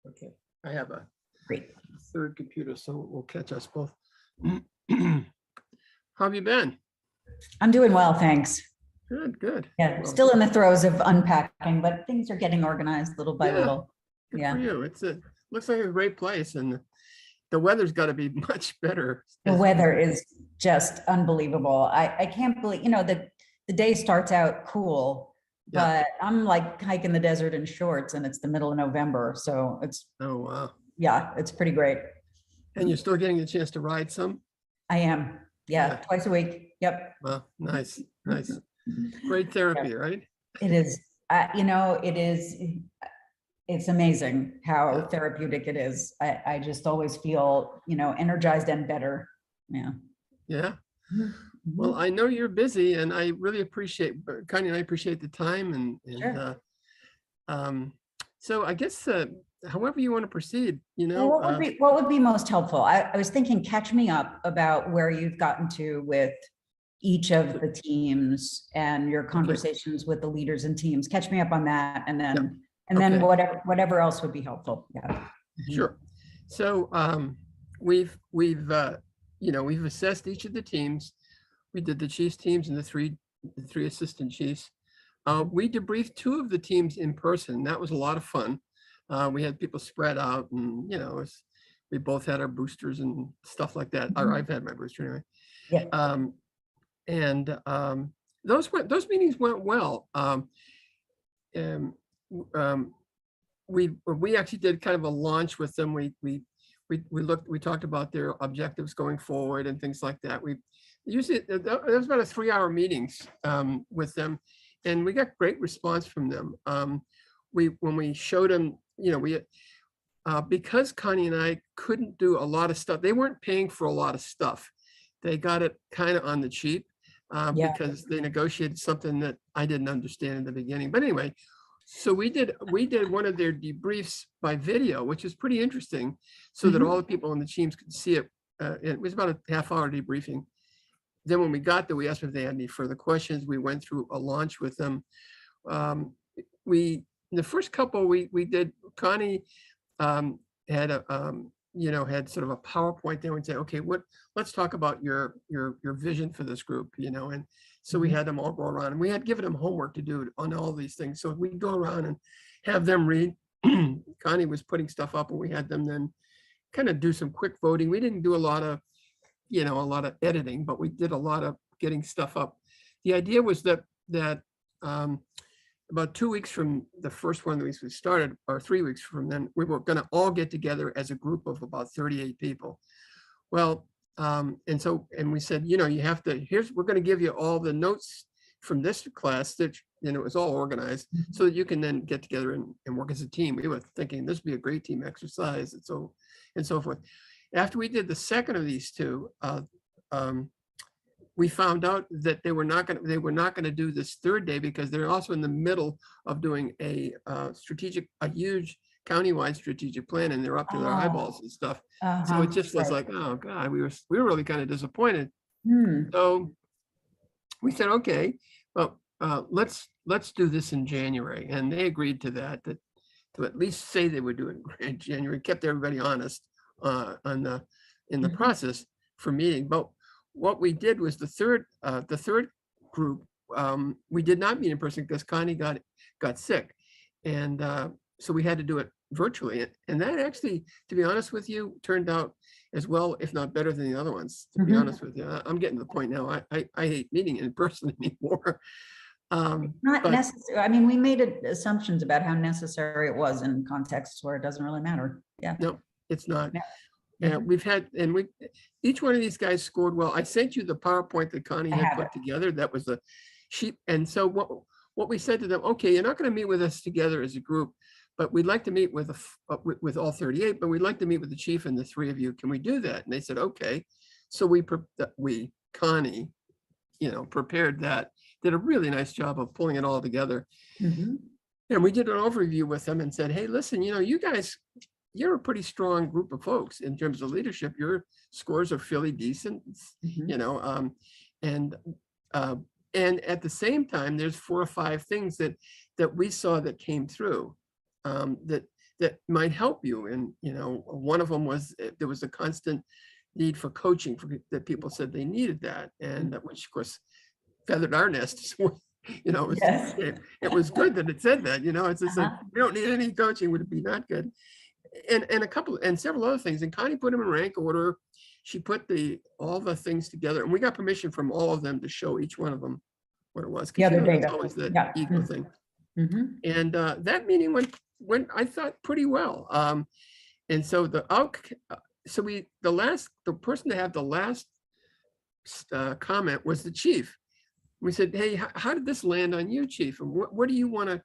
Okay, I have a Great. third computer, so we'll catch us both. How have you been? I'm doing well, thanks. Good, good. Yeah, Well, still in the throes of unpacking, but things are getting organized little by Yeah. little. good Yeah. for you. Looks like a great place, and the weather's got to be much better. The weather is just unbelievable. I can't believe, the day starts out cool, Yeah. but I'm like hiking the desert in shorts and it's the middle of November. So Oh, wow. yeah, it's pretty great. And you're still getting a chance to ride some? I am. Yeah, Yeah. twice a week. Yep. Well, nice, nice. Great therapy, right? It is, it's amazing how therapeutic it is. I just always feel, energized and better. Yeah. Yeah. Well, I know you're busy, and I really appreciate, Connie and I appreciate the time, Sure. So I guess however you want to proceed, Well, what would be most helpful? I was thinking, catch me up about where you've gotten to with each of the teams and your conversations with the leaders and teams. Catch me up on that, and then Okay. whatever else would be helpful. Yeah. Sure. So we've assessed each of the teams. We did the chiefs teams and the three assistant chiefs. We debriefed two of the teams in person. That was a lot of fun. We had people spread out, and we both had our boosters and stuff like that. Or I've had my booster anyway. Yeah. Those meetings went well. We actually did kind of a launch with them. We talked about their objectives going forward and things like that. We usually, there was about a 3-hour meetings with them, and we got great response from them. When we showed them, because Connie and I couldn't do a lot of stuff, they weren't paying for a lot of stuff. They got it kind of on the cheap because they negotiated something that I didn't understand in the beginning. But anyway, so we did one of their debriefs by video, which is pretty interesting, so that all the people on the teams could see it. It was about a half-hour debriefing. Then when we got there, we asked if they had any further questions. We went through a launch with them. The first couple we did, Connie had had sort of a PowerPoint there and say, okay, let's talk about your vision for this group, and so we had them all go around, and we had given them homework to do on all these things. So we'd go around and have them read. Connie was putting stuff up, and we had them then kind of do some quick voting. We didn't do a lot of editing, but we did a lot of getting stuff up. The idea was that about 2 weeks from the first one that we started, or 3 weeks from then, we were going to all get together as a group of about 38 people. Well, and we said, you have to, we're going to give you all the notes from this class that, it was all organized so that you can then get together and work as a team. We were thinking this would be a great team exercise and so forth. After we did the second of these two, we found out that they were not going to do this third day because they're also in the middle of doing a huge countywide strategic plan, and they're up to their eyeballs and stuff. So it just was like, oh God, we were really kind of disappointed. So we said, okay, well, let's do this in January, and they agreed to that. To at least say they would do it in January, kept everybody honest in the process for meeting. But what we did was the third group, we did not meet in person because Connie got sick, and so we had to do it virtually. And that actually, to be honest with you, turned out as well, if not better than the other ones. To be honest with you, I'm getting to the point now. I hate meeting in person anymore. Not necessary. I mean, we made assumptions about how necessary it was in contexts where it doesn't really matter. Yeah. No, it's not. Yeah. Each one of these guys scored well. I sent you the PowerPoint that Connie had put together. That was the sheet. And so what we said to them, okay, you're not going to meet with us together as a group, but we'd like to meet with all 38, but we'd like to meet with the chief and the three of you. Can we do that? And they said, okay. So Connie, prepared that, did a really nice job of pulling it all together. And we did an overview with them and said, hey, listen, you guys, you're a pretty strong group of folks in terms of leadership. Your scores are fairly decent, and at the same time, there's 4 or 5 things that we saw that came through. that might help you. And, you know, one of them was there was a constant need for coaching that people said they needed that. And which of course feathered our nest. You know, Yes. it was good that it said that, you know, it's just like, we don't need any coaching, would it be not good? And several other things. And Connie put them in rank order. She put all the things together, and we got permission from all of them to show each one of them what it was. The other It's data. always that Yeah. ego thing. Mm-hmm. And that meeting went, I thought, pretty well. And so the person to have the last comment was the chief. We said, hey, how did this land on you, chief? And what do you want to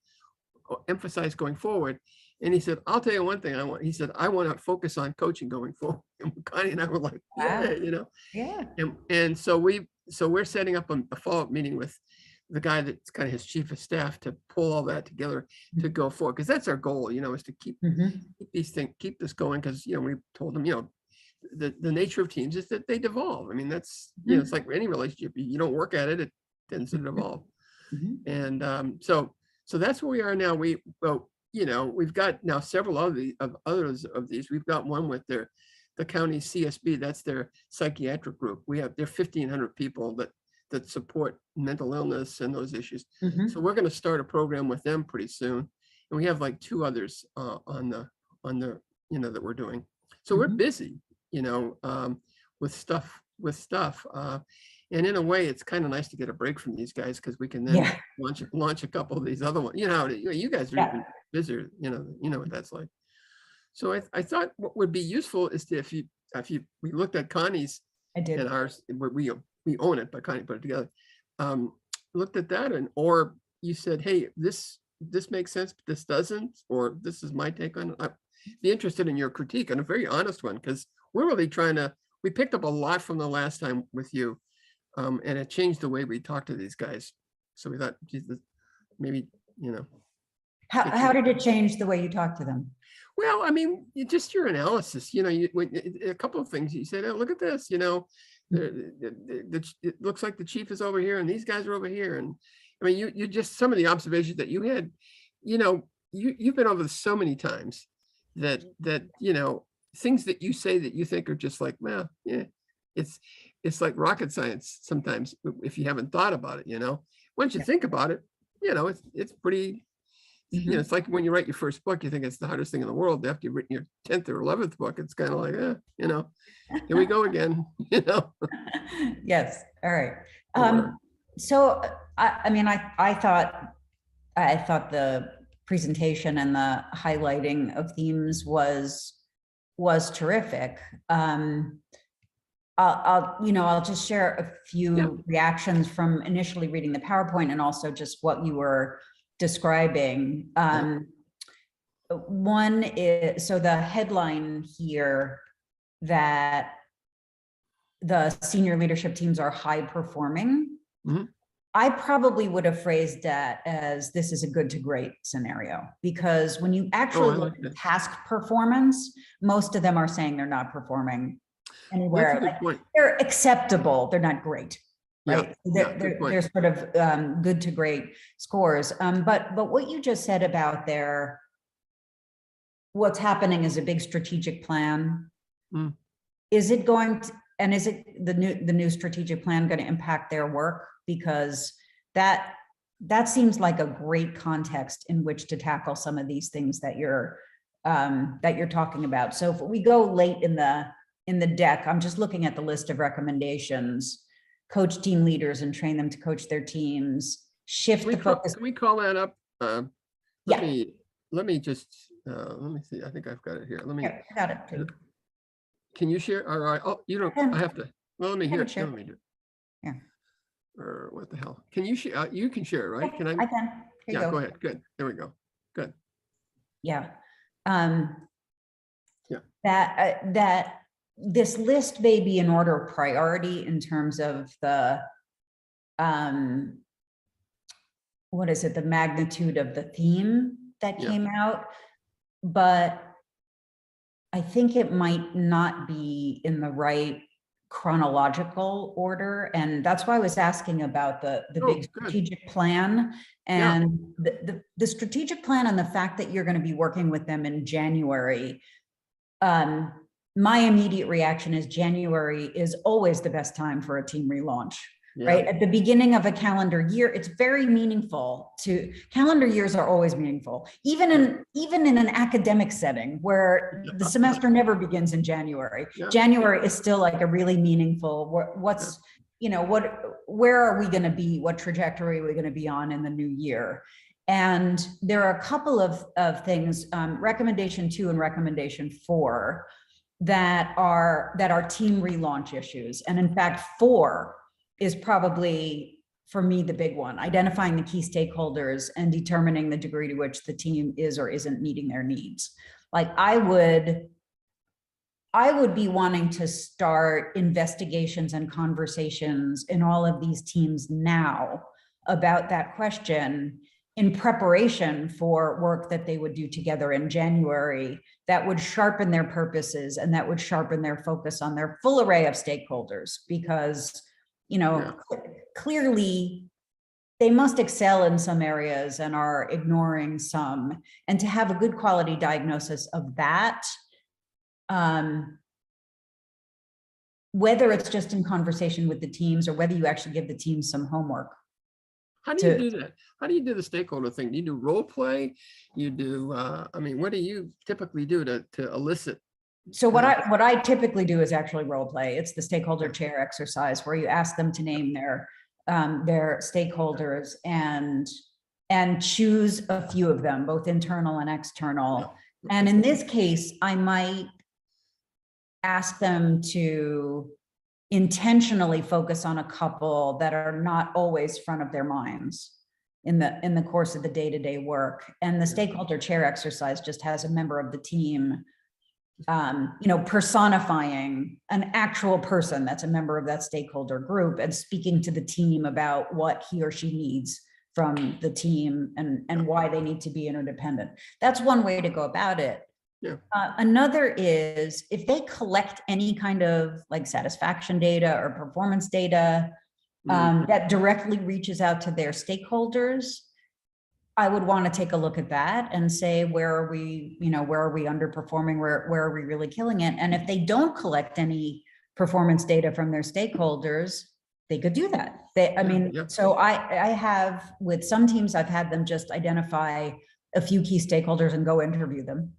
emphasize going forward? And he said, I'll tell you one thing I want. He said, I want to focus on coaching going forward. And Connie and I were like, yeah, Wow. you know. Yeah. And so we're setting up a follow-up meeting with the guy that's kind of his chief of staff to pull all that together to go forward. Because that's our goal, you know, is to keep keep this going. Because, you know, we told them, you know, the nature of teams is that they devolve. I mean, that's, you know, it's like any relationship. You don't work at it, it tends to devolve. And so that's where we are now. You know, we've got now several others of these. We've got one with the county CSB, that's their psychiatric group. They're 1,500 people that support mental illness and those issues. So we're going to start a program with them pretty soon. And we have like 2 others on the, you know, that we're doing. So we're busy, you know, with stuff. And in a way, it's kind of nice to get a break from these guys, because we can then launch a couple of these other ones. You know, you guys are even busier. You know what that's like. So I thought what would be useful is to, we looked at Connie's and ours, we own it, but Connie put it together. Looked at that, or you said, hey, this makes sense, but this doesn't, or this is my take on it. I'd be interested in your critique, and a very honest one, because we're really we picked up a lot from the last time with you. And it changed the way we talk to these guys. So we thought, Jesus, maybe, you know. How did it change the way you talk to them? Well, I mean, just your analysis, you know, a couple of things. You said, oh, look at this, you know, it looks like the chief is over here and these guys are over here. And I mean, you just, some of the observations that you had, you know, you've been over this so many times that, you know, things that you say that you think are just like, well, yeah, it's like rocket science sometimes if you haven't thought about it, you know. Once you think about it, you know, it's pretty, you know, it's like when you write your first book, you think it's the hardest thing in the world. After you've written your 10th or 11th book, it's kind of like, you know, here we go again, you know. Yes. All right. So, I mean, I thought the presentation and the highlighting of themes was terrific. I'll just share a few reactions from initially reading the PowerPoint and also just what you were describing. One is, so the headline here that the senior leadership teams are high performing. I probably would have phrased that as this is a good to great scenario, because when you actually look at task performance, most of them are saying they're not performing anywhere. Like, they're acceptable, they're not great, right? They're sort of good to great scores. But what you just said about what's happening is a big strategic plan. Is it going to, and is it the new strategic plan going to impact their work? Because that seems like a great context in which to tackle some of these things that you're talking about. So if we go late in the deck, I'm just looking at the list of recommendations: coach team leaders and train them to coach their teams, shift the focus. Can we call that up? Let me just let me see. I think I've got it here. I got it too. Can you share? All right. Oh, you don't. I have to. Well, let me hear it. Let me do it. Yeah. Or what the hell? Can you share? You can share, right? Can I? I can. Here Go ahead. Good. There we go. Good. Yeah. That this list may be in order of priority in terms of the what is it? The magnitude of the theme that came out, but I think it might not be in the right chronological order. And that's why I was asking about the big strategic plan and the strategic plan, and the fact that you're going to be working with them in January. My immediate reaction is January is always the best time for a team relaunch. Right at the beginning of a calendar year, it's very meaningful. Calendar years are always meaningful, even in an academic setting where the semester never begins in January. January is still like a really meaningful. Where are we going to be? What trajectory are we going to be on in the new year? And there are a couple of things, recommendation 2 and recommendation 4, that are team relaunch issues. And in fact, 4 is probably, for me, the big one: identifying the key stakeholders and determining the degree to which the team is or isn't meeting their needs. Like I would be wanting to start investigations and conversations in all of these teams now about that question, in preparation for work that they would do together in January that would sharpen their purposes and that would sharpen their focus on their full array of stakeholders. Because clearly they must excel in some areas and are ignoring some, and to have a good quality diagnosis of that, whether it's just in conversation with the teams or whether you actually give the teams some homework. How do you do that? How do you do the stakeholder thing? Do you do role play? You do, I mean, what do you typically do to elicit? So what I typically do is actually role play. It's the stakeholder chair exercise, where you ask them to name their stakeholders and choose a few of them, both internal and external. And in this case, I might ask them to intentionally focus on a couple that are not always front of their minds in the course of the day-to-day work. And the stakeholder chair exercise just has a member of the team personifying an actual person that's a member of that stakeholder group and speaking to the team about what he or she needs from the team and why they need to be interdependent. That's one way to go about it. Another is if they collect any kind of like satisfaction data or performance data that directly reaches out to their stakeholders, I would want to take a look at that and say, where are we underperforming? Where are we really killing it? And if they don't collect any performance data from their stakeholders, they could do that. So I have, with some teams, I've had them just identify a few key stakeholders and go interview them,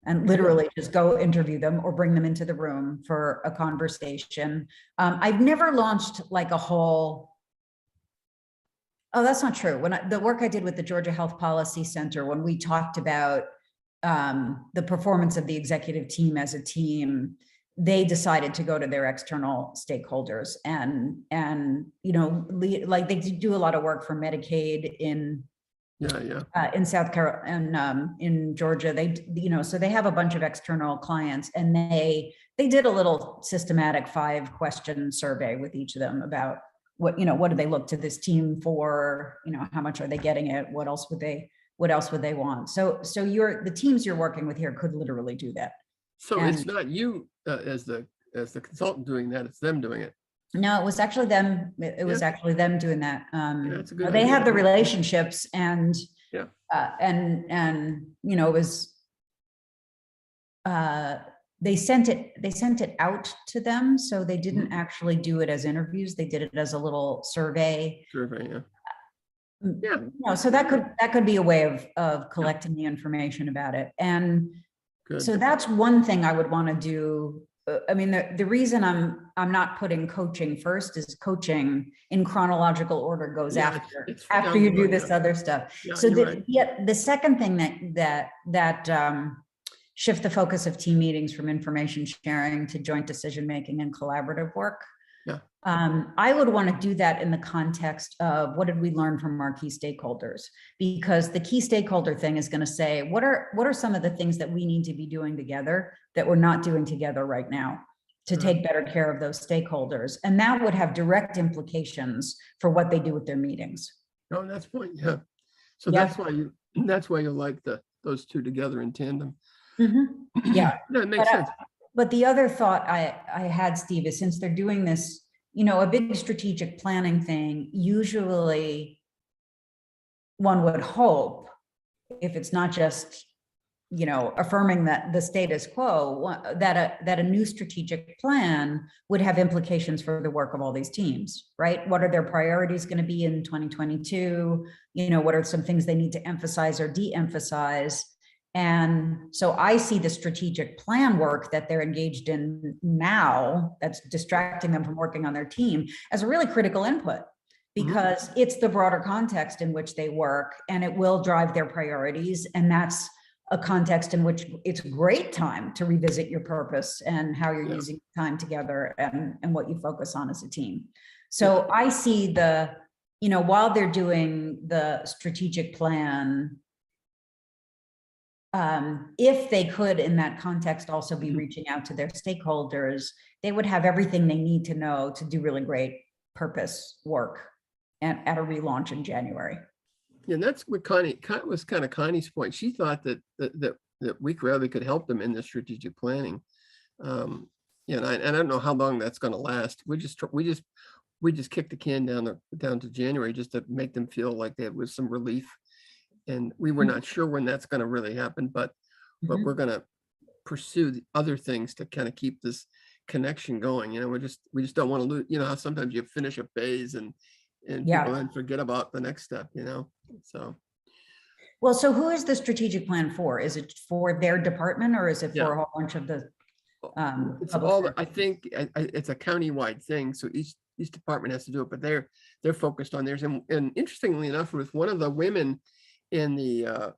and literally just go interview them or bring them into the room for a conversation. I've never launched like a whole. Oh, that's not true. When the work I did with the Georgia Health Policy Center, when we talked about the performance of the executive team as a team, they decided to go to their external stakeholders and like they do a lot of work for Medicaid in South Carolina and in Georgia. So they have a bunch of external clients, and they did a little systematic 5-question survey with each of them about what do they look to this team for? How much are they getting it? What else would they want? So the teams you're working with here could literally do that. So it's not you as the consultant doing that, it's them doing it. No, it was actually them. It was actually them doing that. That's a good they idea. have the relationships and it was they sent it out to them, so they didn't actually do it as interviews. They did it as a little survey. So that could be a way of collecting the information about it. And so that's one thing I would want to do. I mean, the reason I'm not putting coaching first is coaching in chronological order goes after you do this other stuff. So the second thing that shift the focus of team meetings from information sharing to joint decision making and collaborative work. I would want to do that in the context of what did we learn from our key stakeholders? Because the key stakeholder thing is going to say, what are some of the things that we need to be doing together that we're not doing together right now to take better care of those stakeholders? And that would have direct implications for what they do with their meetings. Oh, that's point. Yeah. So that's why you like those two together in tandem. Yeah. That makes sense. But the other thought I had, Steve, is since they're doing this, you know, a big strategic planning thing, usually one would hope, if it's not just, you know, affirming that the status quo, that a new strategic plan would have implications for the work of all these teams, right? What are their priorities going to be in 2022? You know, what are some things they need to emphasize or de-emphasize? And so I see the strategic plan work that they're engaged in now, that's distracting them from working on their team, as a really critical input, because it's the broader context in which they work, and it will drive their priorities. And that's a context in which it's a great time to revisit your purpose and how you're using time together, and what you focus on as a team. So I see the, you know, while they're doing the strategic plan, if they could, in that context, also be reaching out to their stakeholders, they would have everything they need to know to do really great purpose work at a relaunch in January. And that's what Connie was kind of Connie's point. She thought that we really could help them in the strategic planning. And I don't know how long that's going to last. We just kicked the can down to January just to make them feel like there was some relief. And we were not sure when that's going to really happen, but we're going to pursue the other things to kind of keep this connection going. You know, we just don't want to lose. You know how sometimes you finish a phase and people then forget about the next step. You know, so. Well, so who is the strategic plan for? Is it for their department, or is it for a whole bunch of the? It's all. I think it's a county-wide thing, so each department has to do it, but they're focused on theirs. And interestingly enough, with one of the women in the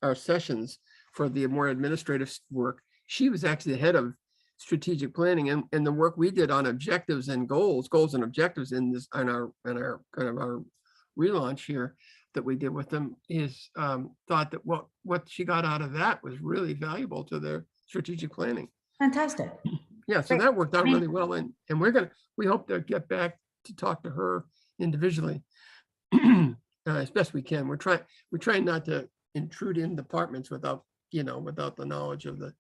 our sessions for the more administrative work, she was actually the head of strategic planning, and the work we did on objectives and goals and objectives in this on our kind of our relaunch here that we did with them is thought that what she got out of that was really valuable to their strategic planning. Fantastic. Yeah, so that worked out really well, and we hope to get back to talk to her individually as best we can. We're trying not to intrude in departments without the knowledge of the,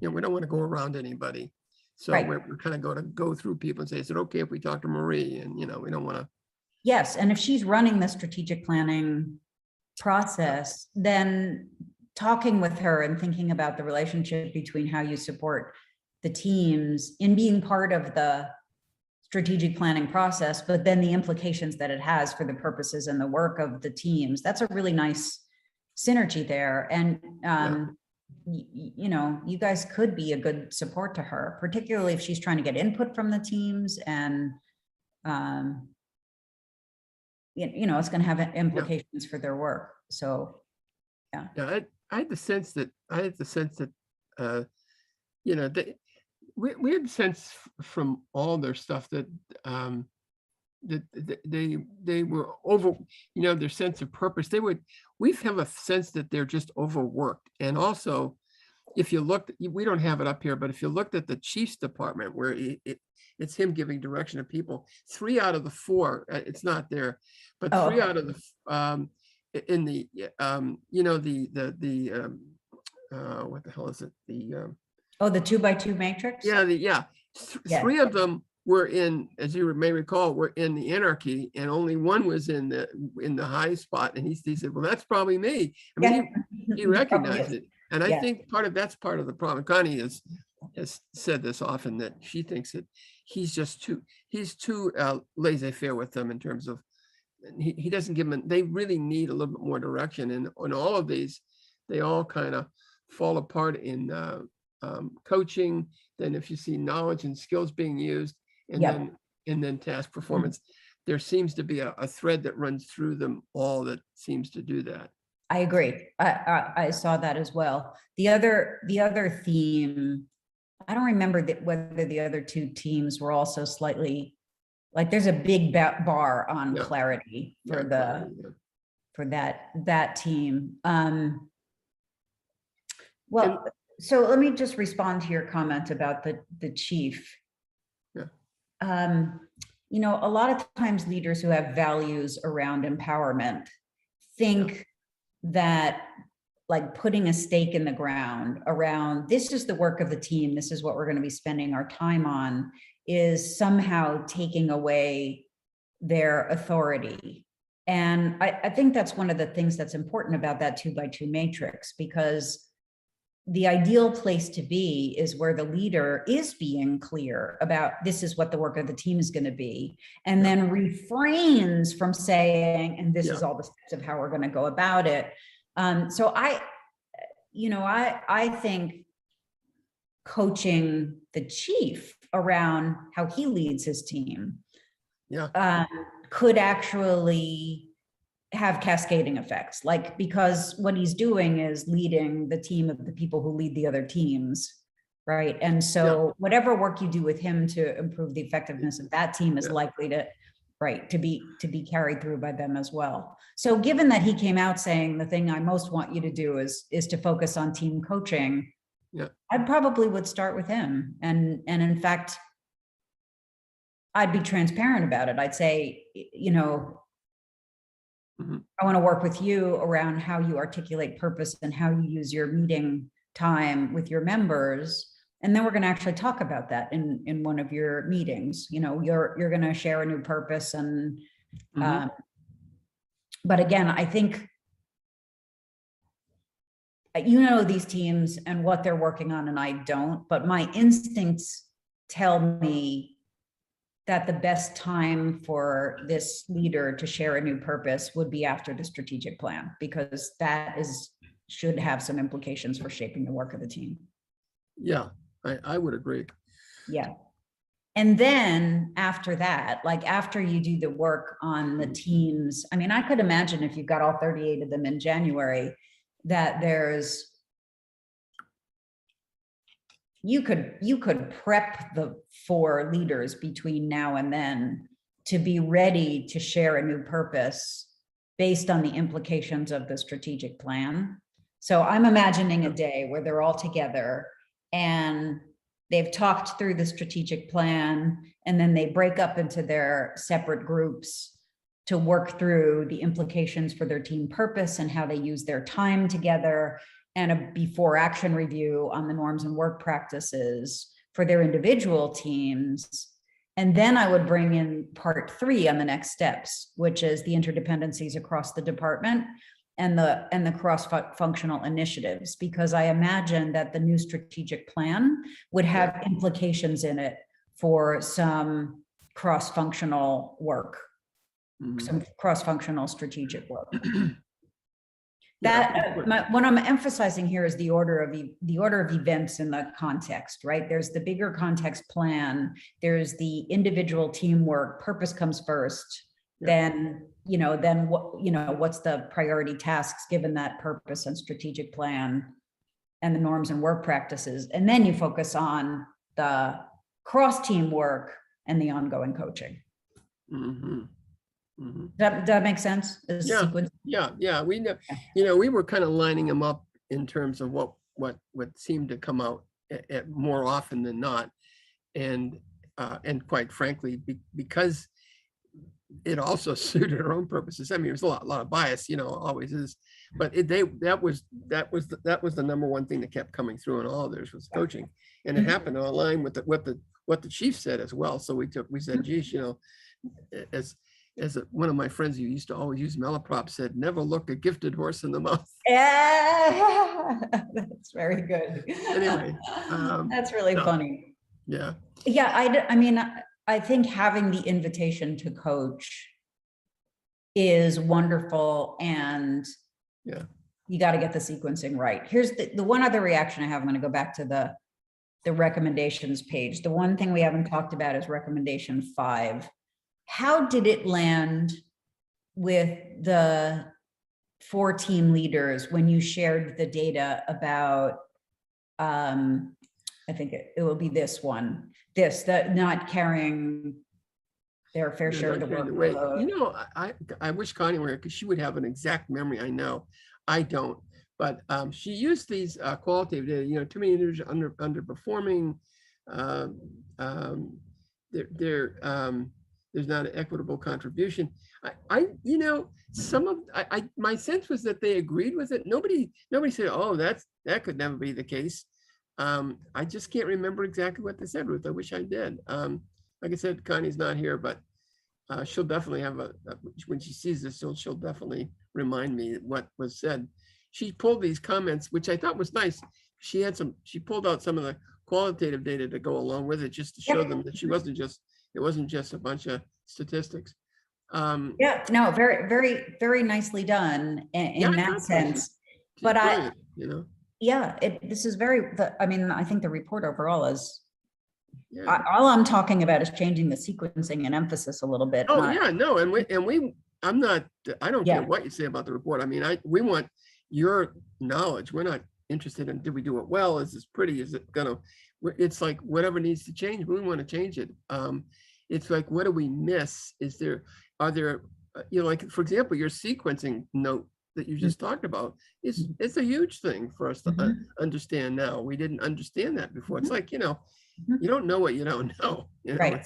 we don't want to go around anybody. So we're kind of going to go through people and say, is it okay if we talk to Marie? And, we don't want to. Yes. And if she's running the strategic planning process, then talking with her and thinking about the relationship between how you support the teams in being part of the strategic planning process, but then the implications that it has for the purposes and the work of the teams, that's a really nice synergy there. And, you guys could be a good support to her, particularly if she's trying to get input from the teams, and it's going to have implications for their work. So, I had the sense that we had the sense from all their stuff that that they were over, their sense of purpose. We have a sense that they're just overworked. And also, if you looked, we don't have it up here, but if you looked at the chief's department, where it's him giving direction to people, 3 out of the 4, it's not there, but 3 out of the in the what the hell is it, the 2x2 matrix. 3 of them were in, as you may recall, were in the anarchy, and only 1 was in the high spot. And he said, well, that's probably me. I mean, he recognized it. And I think that's part of the problem. Connie has said this often, that she thinks that he's too laissez-faire with them, in terms of he doesn't give them. They really need a little bit more direction. And on all of these, they all kind of fall apart in coaching. Then if you see knowledge and skills being used, and then task performance, there seems to be a thread that runs through them all that seems to do that. I agree. I saw that as well. The other theme, I don't remember whether the other 2 teams were also slightly, like, there's a big bar on clarity for for that team. So let me just respond to your comment about the chief. A lot of times leaders who have values around empowerment think that like putting a stake in the ground around, this is the work of the team, this is what we're going to be spending our time on, is somehow taking away their authority. And I think that's one of the things that's important about that 2x2 matrix, because the ideal place to be is where the leader is being clear about this is what the work of the team is going to be, and then refrains from saying, and this is all the steps of how we're going to go about it. So I think coaching the chief around how he leads his team could actually have cascading effects, like, because what he's doing is leading the team of the people who lead the other teams, right? And so whatever work you do with him to improve the effectiveness of that team is likely to be carried through by them as well. So given that he came out saying the thing I most want you to do is to focus on team coaching, I probably would start with him. And in fact, I'd be transparent about it. I'd say, I want to work with you around how you articulate purpose and how you use your meeting time with your members. And then we're going to actually talk about that in one of your meetings. You're going to share a new purpose. And, but again, I think, these teams and what they're working on, and I don't, but my instincts tell me that the best time for this leader to share a new purpose would be after the strategic plan, because that should have some implications for shaping the work of the team. Yeah, I would agree. Yeah. And then after that, like after you do the work on the teams, I mean, I could imagine if you've got all 38 of them in January, that you could prep the 4 leaders between now and then to be ready to share a new purpose based on the implications of the strategic plan. So I'm imagining a day where they're all together and they've talked through the strategic plan, and then they break up into their separate groups to work through the implications for their team purpose and how they use their time together, and a before action review on the norms and work practices for their individual teams. And then I would bring in part 3 on the next steps, which is the interdependencies across the department and the cross-functional initiatives, because I imagine that the new strategic plan would have implications in it for some cross-functional work, some cross-functional strategic work. What I'm emphasizing here is the order of events in the context, right? There's the bigger context plan. There's the individual teamwork. Purpose comes first. Then what's the priority tasks given that purpose and strategic plan, and the norms and work practices. And then you focus on the cross teamwork and the ongoing coaching. Does that make sense? Yeah. We know, we were kind of lining them up in terms of what seemed to come out at more often than not, and quite frankly, because it also suited our own purposes. I mean, there's a lot of bias, always is, but that was the number one thing that kept coming through in all of theirs was coaching, and it happened to align with what the chief said as well. So we said, geez, as one of my friends who used to always use malaprop said, never look a gifted horse in the mouth. Yeah, that's very good. Anyway, that's really funny. Yeah. I mean, I think having the invitation to coach is wonderful, and you got to get the sequencing right. Here's the one other reaction I have. I'm going to go back to the recommendations page. The one thing we haven't talked about is recommendation 5. How did it land with the 4 team leaders when you shared the data about, I think it will be this one, that not carrying their fair share of the workload. I wish Connie were here, because she would have an exact memory. I know, I don't, but she used these qualitative data. Too many individuals underperforming. there's not an equitable contribution. You know, my sense was that they agreed with it. Nobody said, oh, that could never be the case. I just can't remember exactly what they said, Ruth. I wish I did. Like I said, Connie's not here, but she'll definitely have when she sees this, she'll definitely remind me what was said. She pulled these comments, which I thought was nice. She pulled out some of the qualitative data to go along with it, just to show them that it wasn't just a bunch of statistics. Yeah, no, very, very, very nicely done in that sense. But you know, yeah, this is I mean, I think the report overall is, all I'm talking about is changing the sequencing and emphasis a little bit. Oh yeah, no, I don't care what you say about the report. I mean, we want your knowledge. We're not interested in, did we do it well? Is this pretty? Is it gonna, it's like whatever needs to change, we want to change it. It's like, what do we miss? Are there, you know, like, for example, your sequencing note that you just talked about it's a huge thing for us to understand now. We didn't understand that before. It's like, you know, you don't know what you don't know. You know, right.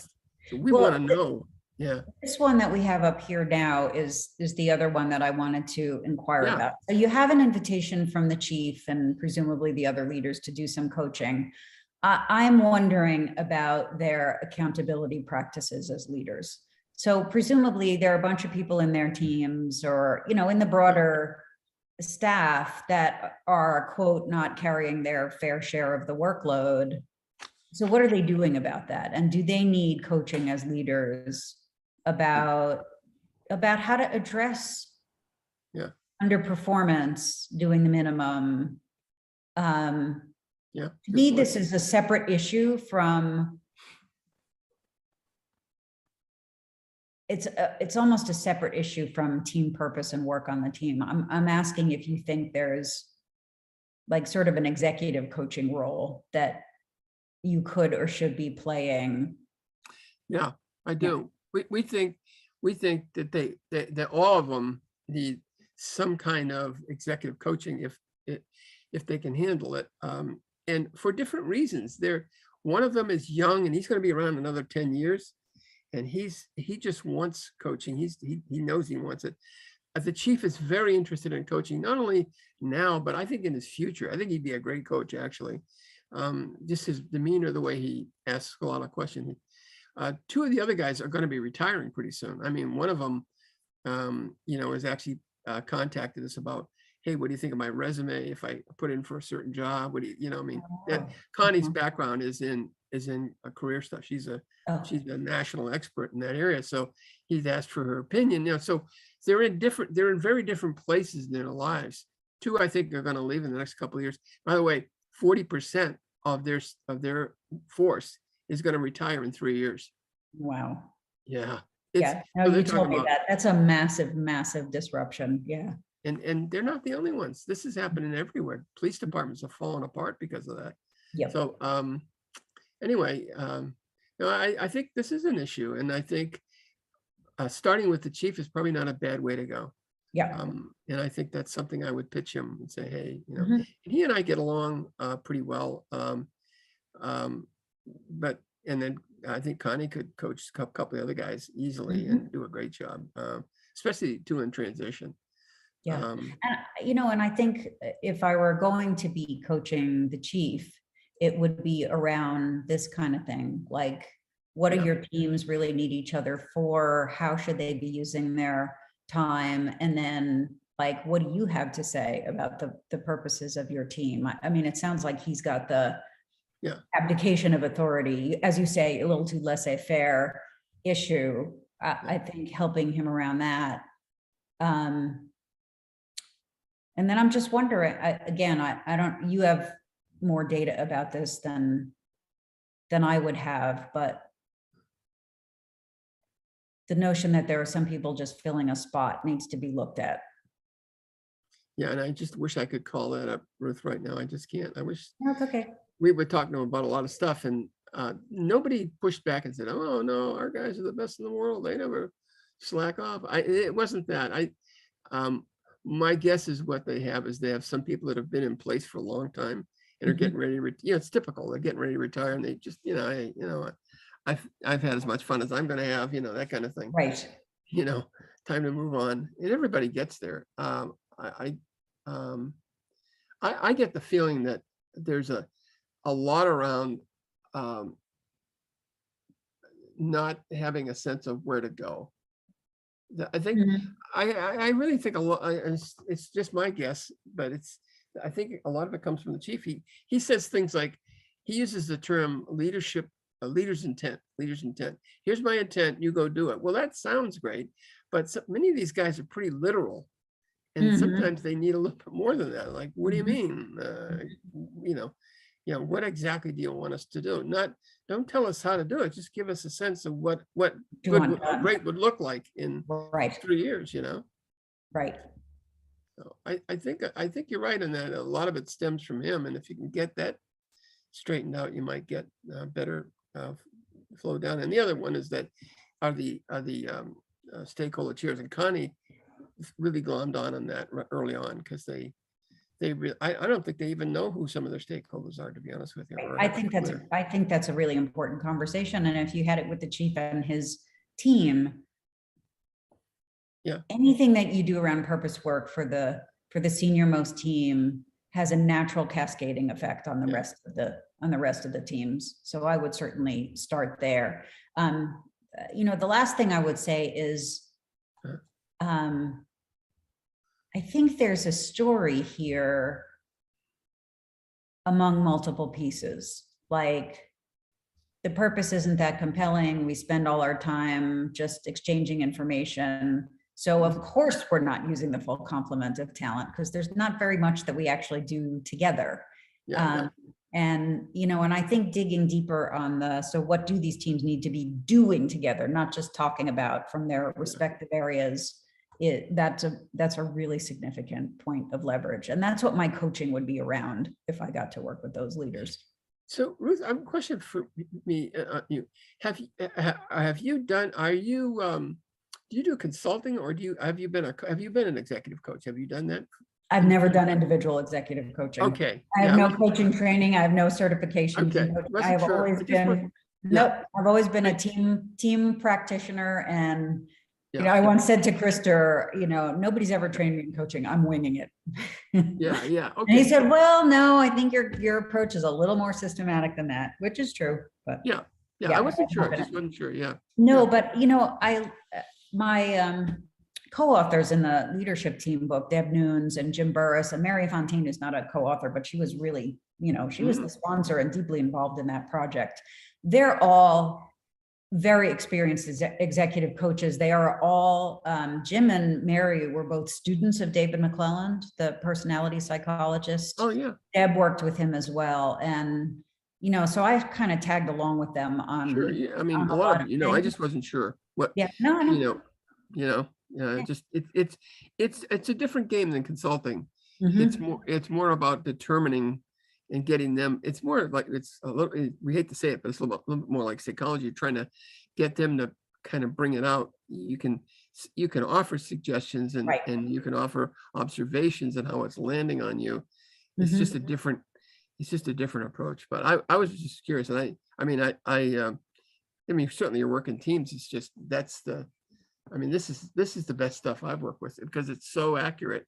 So we want to know. Yeah. This one that we have up here now is the other one that I wanted to inquire about. So you have an invitation from the chief and presumably the other leaders to do some coaching. I'm wondering about their accountability practices as leaders. So presumably there are a bunch of people in their teams or, you know, in the broader staff that are, quote, not carrying their fair share of the workload. So what are they doing about that? And do they need coaching as leaders about how to address underperformance, doing the minimum? To me, this is a separate issue from, it's almost a separate issue from team purpose and work on the team. I'm asking if you think there's like sort of an executive coaching role that you could or should be playing. Yeah, I do. We think that that all of them need some kind of executive coaching if they can handle it, and for different reasons. One of them is young and he's going to be around another 10 years, and he just wants coaching. He knows he wants it. The chief is very interested in coaching, not only now, but I think in his future. I think he'd be a great coach, actually. Just his demeanor, the way he asks a lot of questions. Two of the other guys are going to be retiring pretty soon. I mean, one of them, you know, has actually contacted us about, hey, what do you think of my resume if I put in for a certain job? What do you know? I mean, Connie's background is in a career stuff. She's a national expert in that area, so he's asked for her opinion. You know, so they're in very different places in their lives. Two, I think, are going to leave in the next couple of years. By the way, 40% of their force is going to retire in 3 years. Wow. Yeah. No, you told me that. That's a massive, massive disruption. Yeah. And they're not the only ones. This is happening everywhere. Police departments are falling apart because of that. Yeah. So anyway, no, I think this is an issue, and I think starting with the chief is probably not a bad way to go. Yeah. And I think that's something I would pitch him and say, hey, you know, and he and I get along pretty well. But then I think Connie could coach a couple of other guys easily and do a great job, especially two in transition. Yeah. And, you know, and I think if I were going to be coaching the chief, it would be around this kind of thing. Like, what do your teams really need each other for? How should they be using their time? And then, like, what do you have to say about the purposes of your team? I mean, it sounds like he's got the abdication of authority, as you say, a little too laissez-faire issue. I think helping him around that. And then I'm just wondering, again, I don't, you have more data about this than I would have, but the notion that there are some people just filling a spot needs to be looked at. Yeah, and I just wish I could call that up, Ruth, right now. I just can't. I wish. No, it's okay. We were talking about a lot of stuff, and nobody pushed back and said, oh no, our guys are the best in the world. They never slack off. It wasn't that. My guess is what they have is they have some people that have been in place for a long time and are getting ready to, it's typical. They're getting ready to retire, and they just, I've had as much fun as I'm going to have, that kind of thing. Right. Time to move on, and everybody gets there. I get the feeling that there's a lot around not having a sense of where to go. I think I really think a lot. It's just my guess, but I think a lot of it comes from the chief. He says things like, he uses the term leadership, leader's intent. Here's my intent. You go do it. Well, that sounds great, but many of these guys are pretty literal, and sometimes they need a little bit more than that. Like, what do you mean? What exactly do you want us to do? Don't tell us how to do it. Just give us a sense of what great would look like in 3 years. Right. So I think you're right in that. A lot of it stems from him, and if you can get that straightened out, you might get better flow down. And the other one is that are the stakeholder chairs, and Connie really glommed on that early on, because they really, I don't think they even know who some of their stakeholders are, to be honest with you. I think that's a really important conversation. And if you had it with the chief and his team, anything that you do around purpose work for the senior most team has a natural cascading effect on the rest of the teams. So I would certainly start there. The last thing I would say is, I think there's a story here among multiple pieces. Like, the purpose isn't that compelling. We spend all our time just exchanging information. So of course we're not using the full complement of talent, because there's not very much that we actually do together. And I think digging deeper on so what do these teams need to be doing together, not just talking about from their respective areas, that's a really significant point of leverage. And that's what my coaching would be around if I got to work with those leaders. So Ruth, I have a question for me. You have you done? Do you do consulting, or have you been an executive coach? Have you done that? I've never done individual executive coaching. Okay. I have no coaching training. I have no certifications. Okay. I've always been I've always been a team practitioner, and I once said to Krister, nobody's ever trained me in coaching. I'm winging it. Okay. And he said, well, no, I think your approach is a little more systematic than that, which is true. But I wasn't sure. I just wasn't sure. No, but my co-authors in the leadership team book, Deb Nunes and Jim Burris, and Mary Fontaine is not a co-author, but she was really, she was the sponsor and deeply involved in that project. They're all very experienced executive coaches. They are all, Jim and Mary were both students of David McClelland, the personality psychologist. Oh, yeah. Deb worked with him as well. And, so I kind of tagged along with them on. Sure. Yeah. I mean, a lot of it, I just wasn't sure what, just it's a different game than consulting. It's more about determining and getting them. It's more like, it's a little, we hate to say it, but it's a little bit more like psychology, trying to get them to kind of bring it out. You can offer suggestions and you can offer observations and how it's landing on you. It's just a different approach. But I was just curious, and I mean, certainly your work in teams is just, this is the best stuff I've worked with, because it's so accurate.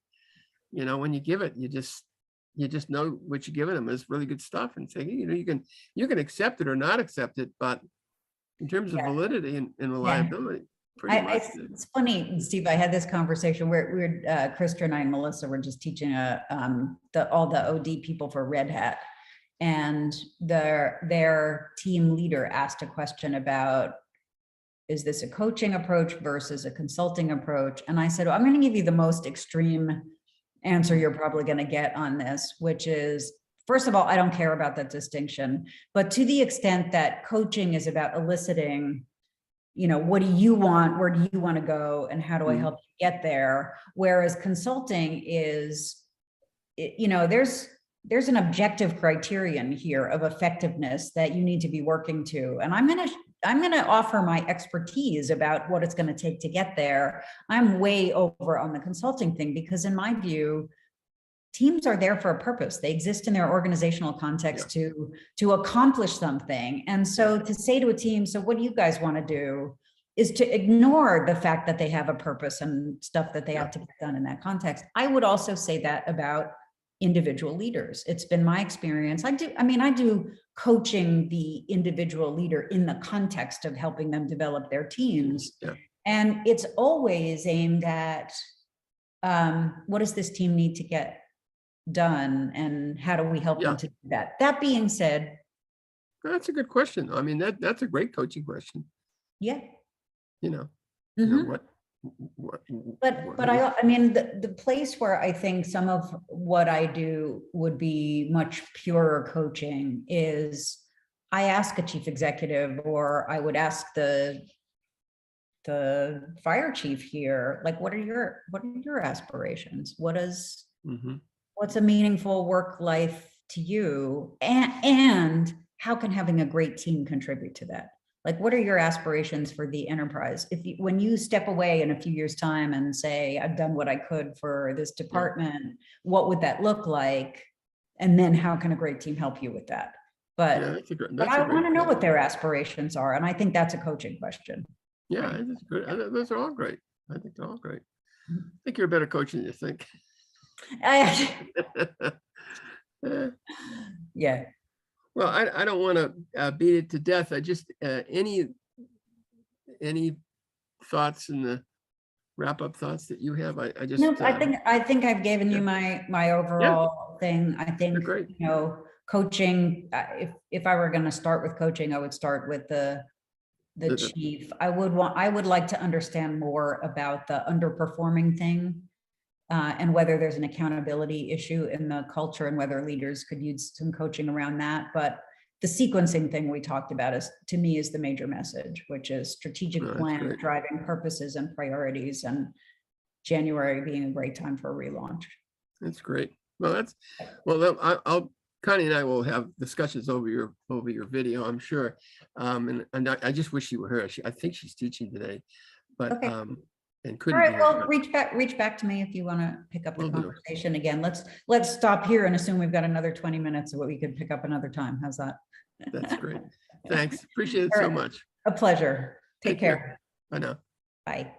When you give it, you just know what you're giving them is really good stuff, and say, you can accept it or not accept it, but in terms of validity and reliability, pretty much. It's funny, Steve, I had this conversation where Krister and I and Melissa were just teaching all the OD people for Red Hat, and their team leader asked a question about, is this a coaching approach versus a consulting approach? And I said, well, I'm going to give you the most extreme answer you're probably going to get on this, which is, first of all, I don't care about that distinction, but to the extent that coaching is about eliciting, what do you want? Where do you want to go? And how do I help you get there? Whereas consulting is, there's an objective criterion here of effectiveness that you need to be working to. And I'm going to offer my expertise about what it's going to take to get there. I'm way over on the consulting thing, because in my view, teams are there for a purpose. They exist in their organizational context to accomplish something. And so to say to a team, so what do you guys want to do, is to ignore the fact that they have a purpose and stuff that they have to get done in that context. I would also say that about individual leaders. It's been my experience. I do coaching the individual leader in the context of helping them develop their teams. And it's always aimed at what does this team need to get done and how do we help them to do that? That being said, that's a good question. I mean, that's a great coaching question. Yeah. You know, but I mean, the place where I think some of what I do would be much purer coaching is I ask a chief executive, or I would ask the fire chief here, like, what are your aspirations? What's a meaningful work life to you? And how can having a great team contribute to that? Like, what are your aspirations for the enterprise? When you step away in a few years' time and say, I've done what I could for this department, what would that look like? And then how can a great team help you with that? But I want to know what their aspirations are. And I think that's a coaching question. Yeah, that's good. Those are all great. I think they're all great. I think you're a better coach than you think. Yeah. Well, I don't want to beat it to death. I just any thoughts in the wrap-up thoughts that you have? I just no. I think I've given you my overall thing. I think coaching. If I were going to start with coaching, I would start with the chief. I would like to understand more about the underperforming thing. And whether there's an accountability issue in the culture and whether leaders could use some coaching around that. But the sequencing thing we talked about to me is the major message, which is strategic plan, driving purposes and priorities, and January being a great time for a relaunch. That's great. Well, Connie and I will have discussions over your video, I'm sure. And I just wish you were here. I think she's teaching today, but and couldn't. All right, well, reach back to me if you want to pick up the conversation again. Let's stop here and assume we've got another 20 minutes so we could pick up another time. How's that? That's great. Thanks. Appreciate it so much. A pleasure. Take care. Bye now. Bye.